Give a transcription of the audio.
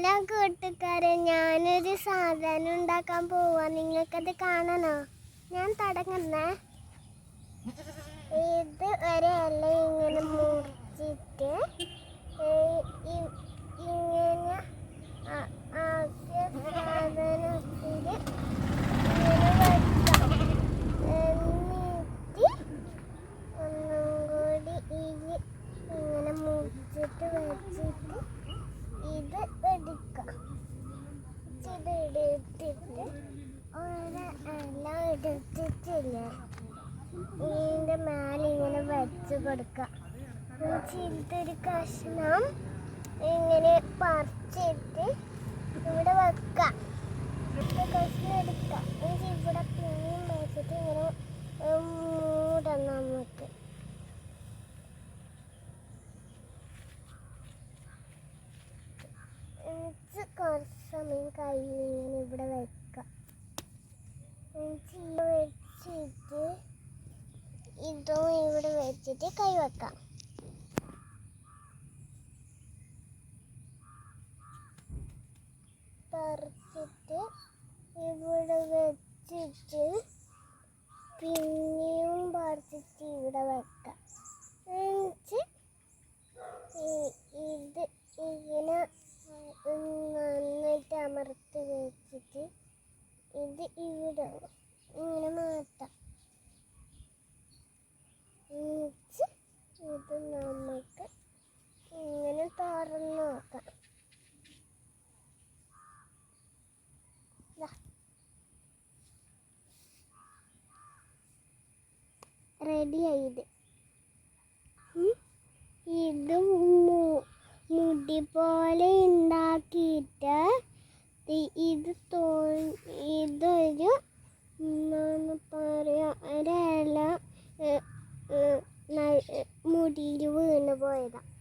Hello കൂട്ടുകാരെ, ഞാനൊരു സാധനം ഉണ്ടാക്കാൻ പോവാ. നിങ്ങൾക്കത് കാണണോ? ഞാൻ തുടങ്ങുന്നേ. ഇത് ഒരു ഇല ഇങ്ങനെ മുറിച്ചിട്ട് ഇങ്ങനെ ആദ്യ സാധനത്തിൽ ഇങ്ങനെ വെക്കാം. എന്നിട്ട് ഒന്നും കൂടി ഇങ്ങനെ മുറിച്ചിട്ട് വെച്ചിട്ട് ഇത് എടുക്കാം. എടുത്തിട്ട് എല്ലാം എടുത്തിട്ടില്ല, ഇതിൻ്റെ മേലെ ഇങ്ങനെ വെച്ച് കൊടുക്കാം. ഇതൊരു കഷ്ണം ഇങ്ങനെ പറിച്ചിട്ട് ഇവിടെ വെക്കാം. കഷ്ണം എടുക്കാം. ഇവിടെ പിന്നെയും വെച്ചിട്ട് ഇങ്ങനെ മൂടണം. നമുക്ക് കുറച്ച് സമയം കഴിഞ്ഞ് ഇങ്ങനെ ഇവിടെ വെക്കാം. വെച്ചിട്ട് ഇതും ഇവിടെ വെച്ചിട്ട് കൈ വെക്കാം. പറിച്ചിട്ട് ഇവിടെ വെച്ചിട്ട് പിന്നെയും പറിച്ചിട്ട് ഇവിടെ വെക്കാം. ഇത് ഇങ്ങനെ നന്നായിട്ട് അമർത്തി വെച്ചിട്ട് ഇത് ഇവിടെ ഇങ്ങനെ മാറ്റാം. ഇത് നമുക്ക് ഇങ്ങനെ തുറന്ന് നോക്കാം. റെഡിയായത്. ഇത് മുടി പോലെ ഉണ്ടാക്കിയിട്ട് ഇതൊരു എന്താണ് പറയുക, ഒരില മുടിയിൽ വീണ് പോയതാണ്.